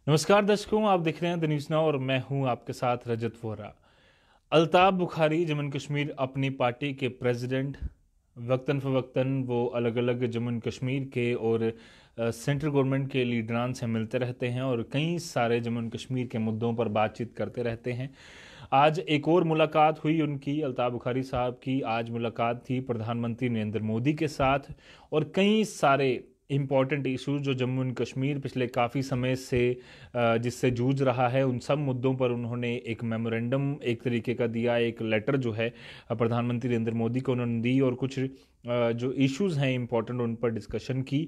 नमस्कार दर्शकों, आप देख रहे हैं द न्यूज़ नाउ और मैं हूं आपके साथ रजत वोहरा। अल्ताफ बुखारी जम्मू कश्मीर अपनी पार्टी के प्रेसिडेंट। वक्तन फ़वक्तन वो अलग अलग जम्मू कश्मीर के और सेंट्रल गवर्नमेंट के लीडरान से मिलते रहते हैं और कई सारे जम्मू कश्मीर के मुद्दों पर बातचीत करते रहते हैं। आज एक और मुलाकात हुई उनकी, अल्ताफ बुखारी साहब की आज मुलाकात थी प्रधानमंत्री नरेंद्र मोदी के साथ। और कई सारे इम्पॉर्टेंट इशूज़ जो जम्मू एंड कश्मीर पिछले काफ़ी समय से जिससे जूझ रहा है, उन सब मुद्दों पर उन्होंने एक मेमोरेंडम एक तरीके का दिया, एक लेटर जो है प्रधानमंत्री नरेंद्र मोदी को उन्होंने दी और कुछ जो इश्यूज़ हैं इम्पॉर्टेंट उन पर डिस्कशन की।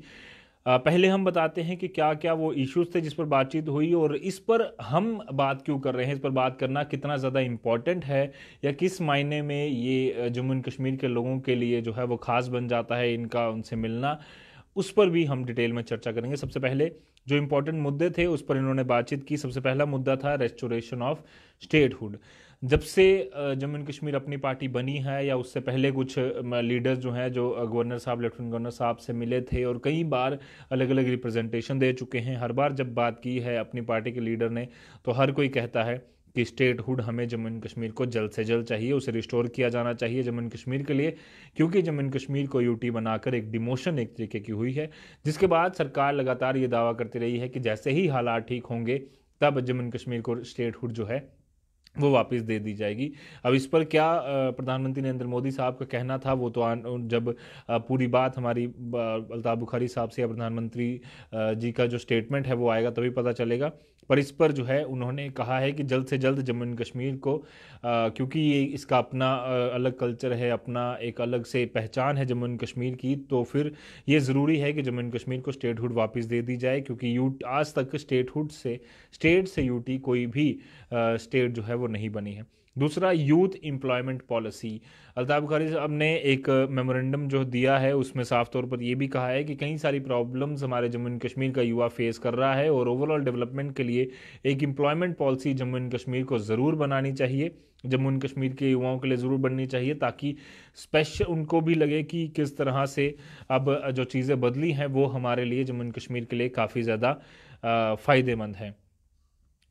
पहले हम बताते हैं कि क्या क्या वो इश्यूज़ थे जिस पर बातचीत हुई और इस पर हम बात क्यों कर रहे हैं, इस पर बात करना कितना ज़्यादा इम्पॉर्टेंट है या किस मायने में ये जम्मू एंड कश्मीर के लोगों के लिए जो है वो ख़ास बन जाता है इनका उनसे मिलना, उस पर भी हम डिटेल में चर्चा करेंगे। सबसे पहले जो इम्पोर्टेंट मुद्दे थे उस पर इन्होंने बातचीत की। सबसे पहला मुद्दा था रेस्टोरेशन ऑफ स्टेटहुड। जब से जम्मू एंड कश्मीर अपनी पार्टी बनी है या उससे पहले कुछ लीडर्स जो हैं जो गवर्नर साहब लेफ्टिनेंट गवर्नर साहब से मिले थे और कई बार अलग अलग रिप्रेजेंटेशन दे चुके हैं। हर बार जब बात की है अपनी पार्टी के लीडर ने तो हर कोई कहता है कि स्टेटहुड हमें जम्मू एंड कश्मीर को जल्द से जल्द चाहिए, उसे रिस्टोर किया जाना चाहिए जम्मू एंड कश्मीर के लिए, क्योंकि जम्मू एंड कश्मीर को यूटी बनाकर एक डिमोशन एक तरीके की हुई है। जिसके बाद सरकार लगातार ये दावा करती रही है कि जैसे ही हालात ठीक होंगे तब जम्मू एंड कश्मीर को स्टेटहुड जो है वो वापस दे दी जाएगी। अब इस पर क्या प्रधानमंत्री नरेंद्र मोदी साहब का कहना था वो तो जब पूरी बात हमारी अल्ताफ बुखारी साहब से या प्रधानमंत्री जी का जो स्टेटमेंट है वो आएगा तभी पता चलेगा। पर इस पर जो है उन्होंने कहा है कि जल्द से जल्द जम्मू एंड कश्मीर को क्योंकि ये इसका अपना अलग कल्चर है, अपना एक अलग से पहचान है जम्मू एंड कश्मीर की, तो फिर ये ज़रूरी है कि जम्मू एंड कश्मीर को स्टेटहुड वापस दे दी जाए, क्योंकि यू आज तक स्टेट से यूटी कोई भी स्टेट जो है वो नहीं बनी है। दूसरा, youth employment policy. Altaf Bukhari साहब ने एक मेमोरेंडम जो दिया है उसमें साफ तौर पर यह भी कहा है कि कई सारी प्रॉब्लम्स हमारे जम्मू एंड कश्मीर का युवा फेस कर रहा है और ओवरऑल डेवलपमेंट के लिए एक employment policy Jammu and Kashmir को ज़रूर बनानी चाहिए, जम्मू एंड कश्मीर के युवाओं के लिए ज़रूर बननी चाहिए, ताकि स्पेशल उनको भी लगे कि किस तरह से अब जो चीज़ें बदली हैं वो हमारे लिए जम्मू एंड कश्मीर के लिए काफ़ी ज़्यादा फ़ायदेमंद है।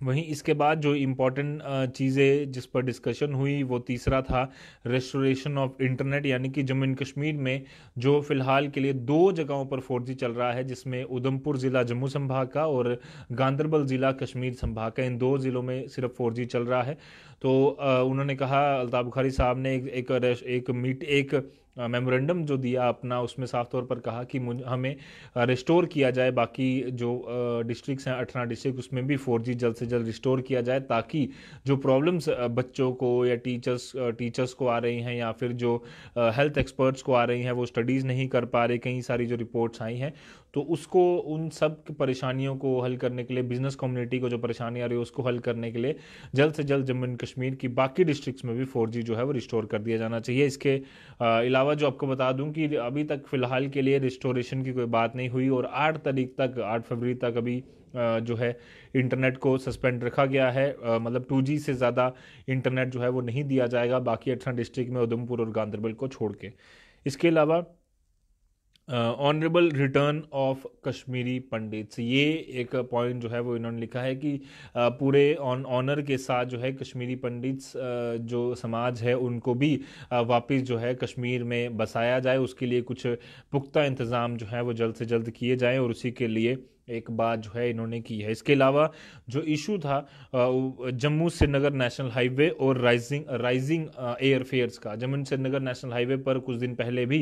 वहीं इसके बाद जो इम्पोर्टेंट चीज़ें जिस पर डिस्कशन हुई वो तीसरा था रेस्टोरेशन ऑफ इंटरनेट, यानी कि जम्मू एंड कश्मीर में जो फ़िलहाल के लिए दो जगहों पर 4G चल रहा है, जिसमें उधमपुर ज़िला जम्मू संभाग का और गांदरबल ज़िला कश्मीर संभाग का, इन दो ज़िलों में सिर्फ 4G चल रहा है। तो उन्होंने कहा, अल्ताफ बुखारी साहब ने एक मेमोरेंडम जो दिया अपना, उसमें साफ तौर पर कहा कि हमें रिस्टोर किया जाए बाकी जो डिस्ट्रिक्ट्स हैं 18 डिस्ट्रिक्ट, उसमें भी 4G जल्द से जल्द रिस्टोर किया जाए, ताकि जो प्रॉब्लम्स बच्चों को या टीचर्स को आ रही हैं या फिर जो हेल्थ एक्सपर्ट्स को आ रही हैं वो स्टडीज़ नहीं कर पा रहे, कई सारी जो रिपोर्ट्स आई हैं, तो उसको उन सब परेशानियों को हल करने के लिए, बिजनेस कम्युनिटी को जो परेशानी आ रही है उसको हल करने के लिए जल्द से जल्द जम्मू एंड कश्मीर की बाकी डिस्ट्रिक्ट्स में भी 4G जो है वो रिस्टोर कर दिया जाना चाहिए। इसके अलावा जो आपको बता दूं कि अभी तक फ़िलहाल के लिए रिस्टोरेशन की कोई बात नहीं हुई और 8 फरवरी तक अभी जो है इंटरनेट को सस्पेंड रखा गया है। मतलब 2G से ज़्यादा इंटरनेट जो है वो नहीं दिया जाएगा बाकी 18 डिस्ट्रिक्ट में, उधमपुर और गांदरबल को छोड़ के। इसके अलावा honourable return of Kashmiri pandits, ये एक पॉइंट जो है वो इन्होंने लिखा है कि पूरे ऑनर के साथ जो है कश्मीरी पंडित्स जो समाज है उनको भी वापस जो है कश्मीर में बसाया जाए, उसके लिए कुछ पुख्ता इंतज़ाम जो है वो जल्द से जल्द किए जाएं और उसी के लिए एक बात जो है इन्होंने की है। इसके अलावा जो इशू था जम्मू श्रीनगर नेशनल हाईवे और राइजिंग एयरफेयर्स का, जम्मू श्रीनगर नेशनल हाईवे पर कुछ दिन पहले भी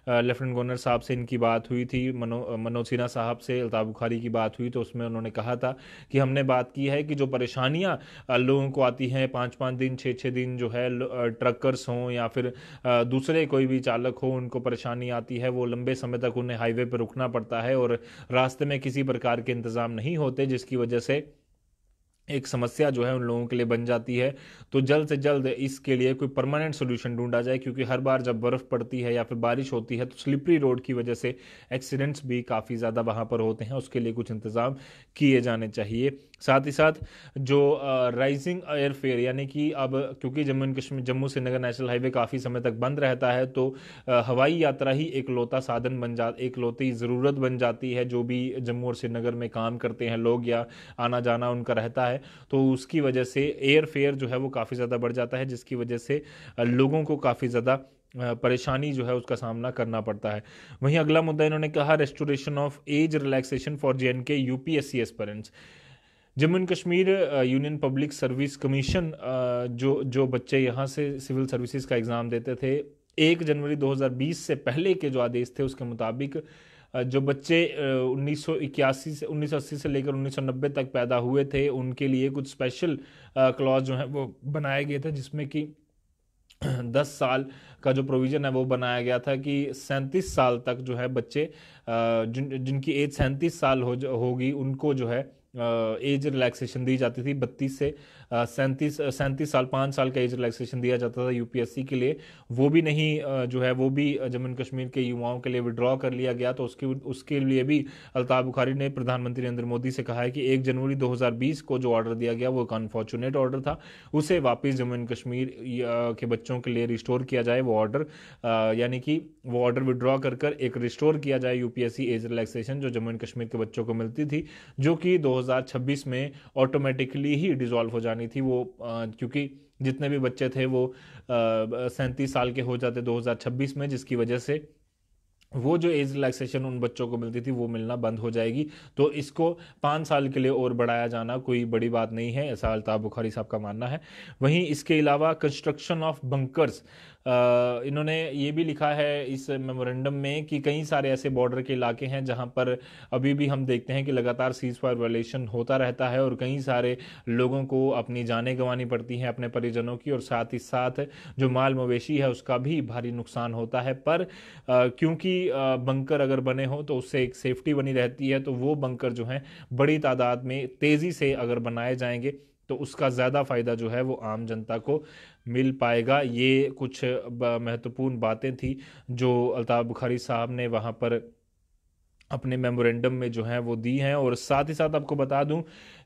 लेफ्टिनेंट गवर्नर साहब से इनकी बात हुई थी, मनोज सिन्हा साहब से अल्ताफ बुखारी की बात हुई, तो उसमें उन्होंने कहा था कि हमने बात की है कि जो परेशानियां लोगों को आती हैं 5-5 दिन 6-6 दिन जो है ट्रकर्स हों या फिर दूसरे कोई भी चालक हो, उनको परेशानी आती है, वो लंबे समय तक उन्हें हाईवे पर रुकना पड़ता है और रास्ते में किसी प्रकार के इंतज़ाम नहीं होते, जिसकी वजह से एक समस्या जो है उन लोगों के लिए बन जाती है। तो जल्द से जल्द इसके लिए कोई परमानेंट सोल्यूशन ढूंढा जाए, क्योंकि हर बार जब बर्फ़ पड़ती है या फिर बारिश होती है तो स्लिपरी रोड की वजह से एक्सीडेंट्स भी काफ़ी ज़्यादा वहाँ पर होते हैं। उसके लिए कुछ इंतज़ाम किए जाने चाहिए। साथ ही साथ जो राइजिंग एयर फेयर, यानी कि अब क्योंकि Jammu and Kashmir, Jammu Srinagar national highway काफ़ी समय तक बंद रहता है, तो हवाई यात्रा ही एकलौता साधन बन जा एकलौती ज़रूरत बन जाती है जो भी जम्मू और श्रीनगर में काम करते हैं लोग या आना जाना उनका रहता है। तो उसकी वजह से एयर फेयर जो है वो काफ़ी ज़्यादा बढ़ जाता है, जिसकी वजह से लोगों को काफ़ी ज़्यादा परेशानी जो है उसका सामना करना पड़ता है। वहीं अगला मुद्दा इन्होंने कहा, restoration of age relaxation for JNK UPSC aspirants. Jammu and Kashmir union public service commission, जो जो बच्चे यहाँ से सिविल सर्विसेज का एग्ज़ाम देते थे, 1 जनवरी 2020 से पहले के जो आदेश थे उसके मुताबिक जो बच्चे 1981 से 1980 से लेकर 1990 तक पैदा हुए थे उनके लिए कुछ स्पेशल क्लॉज जो है वो बनाए गए थे, जिसमें कि 10 साल का जो प्रोविज़न है वो बनाया गया था कि 37 साल तक जो है बच्चे जिनकी एज 37 साल होगी उनको जो है एज रिलैक्सेशन दी जाती थी। 32 से 37 साल 5 साल का एज रिलैक्सेशन दिया जाता था यूपीएससी के लिए। वो भी नहीं जो है वो भी जम्मू एंड कश्मीर के युवाओं के लिए विड्रॉ कर लिया गया। तो उसके लिए भी अल्ताफ बुखारी ने प्रधानमंत्री नरेंद्र मोदी से कहा है कि 1 जनवरी 2020 को जो ऑर्डर दिया गया वो एक अनफॉर्चुनेट ऑर्डर था, उसे वापस जम्मू एंड कश्मीर के बच्चों के लिए रिस्टोर किया जाए। वो ऑर्डर यानी कि वो ऑर्डर विड्रॉ कर एक रिस्टोर किया जाए यूपीएससी एज रिलैक्सेशन जो जम्मू एंड कश्मीर के बच्चों को मिलती थी, जो कि 2026 में ऑटोमेटिकली ही डिसॉल्व हो जानी थी। वो क्योंकि जितने भी बच्चे थे वो 37 साल के हो जाते 2026 में, जिसकी वजह से वो जो एज रिलैक्सेशन उन बच्चों को मिलती थी वो मिलना बंद हो जाएगी। तो इसको 5 साल के लिए और बढ़ाया जाना कोई बड़ी बात नहीं है, ऐसा अल्ताफ बुखारी साहब का मानना है। वहीं इसके अलावा कंस्ट्रक्शन ऑफ बंकर्स, इन्होंने ये भी लिखा है इस मेमोरेंडम में कि कई सारे ऐसे बॉर्डर के इलाके हैं जहां पर अभी भी हम देखते हैं कि लगातार सीज फायर वायलेशन होता रहता है और कई सारे लोगों को अपनी जानें गंवानी पड़ती हैं अपने परिजनों की, और साथ ही साथ जो माल मवेशी है उसका भी भारी नुकसान होता है। पर क्योंकि बंकर अगर बने हो तो उससे एक सेफ्टी बनी रहती है, तो वो बंकर जो हैं बड़ी तादाद में तेज़ी से अगर बनाए जाएंगे तो उसका ज़्यादा फ़ायदा जो है वो आम जनता को मिल पाएगा। ये कुछ महत्वपूर्ण बातें थी जो अल्ताफ बुखारी साहब ने वहाँ पर अपने मेमोरेंडम में जो है वो दी हैं। और साथ ही साथ आपको बता दूं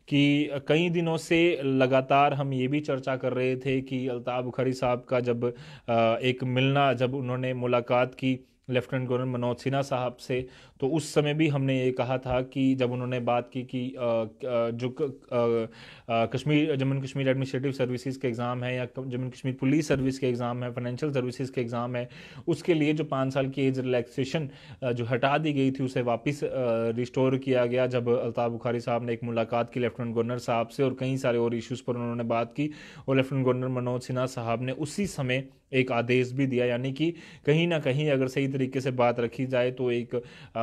कि कई दिनों से लगातार हम ये भी चर्चा कर रहे थे कि अल्ताफ बुखारी साहब का जब उन्होंने मुलाकात की लेफ्टिनेंट गवर्नर मनोज सिन्हा साहब से, तो उस समय भी हमने ये कहा था कि जब उन्होंने बात की कि Kashmir Jammu and Kashmir administrative services के एग्ज़ाम है या Jammu and Kashmir police service के एग्ज़ाम है, फाइनेंशियल सर्विसेज के एग्ज़ाम है, उसके लिए जो 5 साल की एज रिलैक्सेशन जो हटा दी गई थी उसे वापस रिस्टोर किया गया। जब अल्ताफ बुखारी साहब ने एक मुलाकात की लेफ्टिनेंट गवर्नर साहब से और कई सारे और इश्यूज़ पर उन्होंने बात की, और लेफ्टिनेंट गवर्नर मनोज सिन्हा साहब ने उसी समय एक आदेश भी दिया, यानी कि कहीं ना कहीं अगर सही तरीके से बात रखी जाए तो एक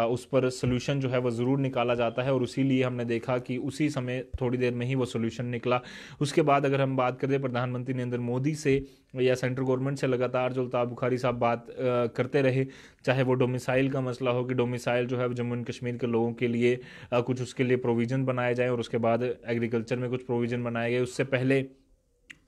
उस पर सोल्यूशन जो है वो ज़रूर निकाला जाता है। और इसीलिए हमने देखा कि उसी समय थोड़ी देर में ही वो सोल्यूशन निकला। उसके बाद अगर हम बात करें प्रधानमंत्री नरेंद्र मोदी से या सेंट्रल गवर्नमेंट से, लगातार जो अल्ताफ बुखारी साहब बात करते रहे, चाहे वो डोमिसाइल का मसला हो कि डोमिसाइल जो है जम्मू एंड कश्मीर के लोगों के लिए कुछ उसके लिए प्रोविज़न बनाए जाए, और उसके बाद एग्रीकल्चर में कुछ प्रोविज़न बनाए गए। उससे पहले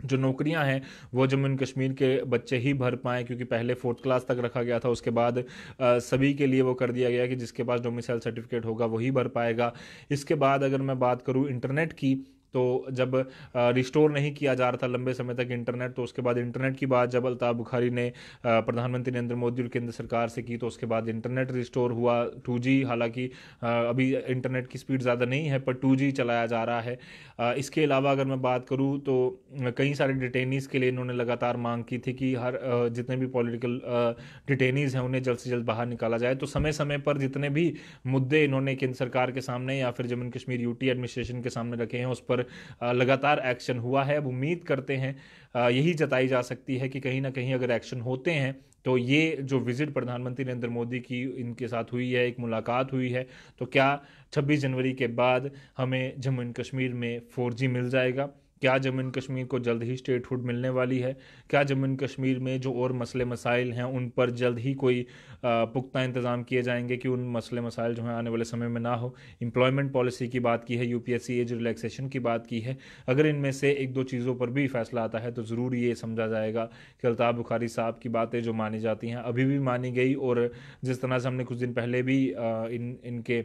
जो नौकरियां हैं वो जम्मू एंड कश्मीर के बच्चे ही भर पाएँ, क्योंकि पहले 4th क्लास तक रखा गया था, उसके बाद सभी के लिए वो कर दिया गया कि जिसके पास डोमिसाइल सर्टिफिकेट होगा वही भर पाएगा। इसके बाद अगर मैं बात करूँ इंटरनेट की, तो जब रिस्टोर नहीं किया जा रहा था लंबे समय तक इंटरनेट, तो उसके बाद इंटरनेट की बात जब अल्ताफ बुखारी ने प्रधानमंत्री नरेंद्र मोदी और केंद्र सरकार से की, तो उसके बाद इंटरनेट रिस्टोर हुआ। 2G, हालांकि अभी इंटरनेट की स्पीड ज़्यादा नहीं है पर 2G चलाया जा रहा है। इसके अलावा अगर मैं बात करूँ तो कई सारे डिटेनीज़ के लिए इन्होंने लगातार मांग की थी कि हर जितने भी पॉलिटिकल डिटेनीज़ हैं उन्हें जल्द से जल्द बाहर निकाला जाए। तो समय समय पर जितने भी मुद्दे इन्होंने केंद्र सरकार के सामने या फिर Jammu and Kashmir UT administration के सामने रखे हैं उस पर लगातार एक्शन हुआ है। अब उम्मीद करते हैं, यही जताई जा सकती है कि कहीं ना कहीं अगर एक्शन होते हैं तो ये जो विजिट प्रधानमंत्री नरेंद्र मोदी की इनके साथ हुई है, एक मुलाकात हुई है, तो क्या 26 जनवरी के बाद हमें जम्मू एंड कश्मीर में 4G मिल जाएगा? क्या जम्मू एंड कश्मीर को जल्द ही स्टेटहुड मिलने वाली है? क्या जम्मू एंड कश्मीर में जो और मसले मसाइल हैं उन पर जल्द ही कोई पुख्ता इंतज़ाम किए जाएंगे कि उन मसले मसाइल जो हैं आने वाले समय में ना हो? एम्प्लॉयमेंट पॉलिसी की बात की है, यूपीएससी एज रिलैक्सेशन की बात की है। अगर इनमें से एक दो चीज़ों पर भी फैसला आता है तो ज़रूर ये समझा जाएगा कि अल्ताफ़ बुखारी साहब की बातें जो मानी जाती हैं अभी भी मानी गई। और जिस तरह से हमने कुछ दिन पहले भी इनके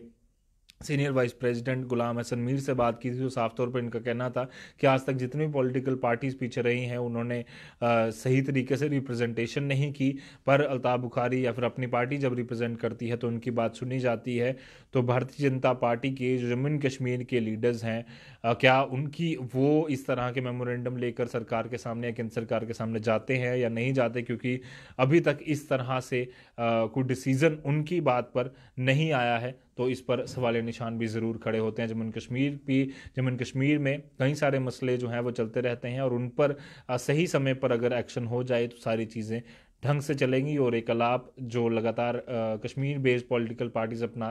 सीनियर वाइस प्रेसिडेंट गुलाम हसन मीर से बात की थी, तो साफ तौर पर इनका कहना था कि आज तक जितनी भी पॉलिटिकल पार्टीज़ पीछे रही हैं उन्होंने सही तरीके से रिप्रेजेंटेशन नहीं की, पर अल्ताफ़ बुखारी या फिर अपनी पार्टी जब रिप्रेजेंट करती है तो उनकी बात सुनी जाती है। तो भारतीय जनता पार्टी के जो जम्मू एंड कश्मीर के लीडर्स हैं, क्या उनकी वो इस तरह के मेमोरेंडम लेकर सरकार के सामने या केंद्र सरकार के सामने जाते हैं या नहीं जाते? क्योंकि अभी तक इस तरह से कोई डिसीज़न उनकी बात पर नहीं आया है, तो इस पर सवाल निशान भी ज़रूर खड़े होते हैं। जम्मू एंड कश्मीर में कई सारे मसले जो हैं वो चलते रहते हैं और उन पर सही समय पर अगर एक्शन हो जाए तो सारी चीज़ें ढंग से चलेंगी। और एक अलाप जो लगातार कश्मीर बेस्ड पॉलिटिकल पार्टीज अपना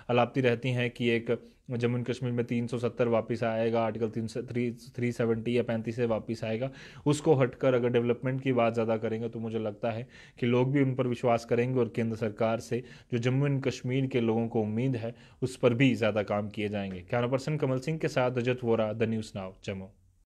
अलापती रहती हैं कि एक जम्मू एंड कश्मीर में 370 वापस आएगा, आर्टिकल 370 या 35 से वापस आएगा, उसको हटकर अगर डेवलपमेंट की बात ज़्यादा करेंगे तो मुझे लगता है कि लोग भी उन पर विश्वास करेंगे और केंद्र सरकार से जो जम्मू एंड कश्मीर के लोगों को उम्मीद है उस पर भी ज़्यादा काम किए जाएंगे। कैमरा पर्सन कमल सिंह के साथ Rajat Vora, the news now, Jammu.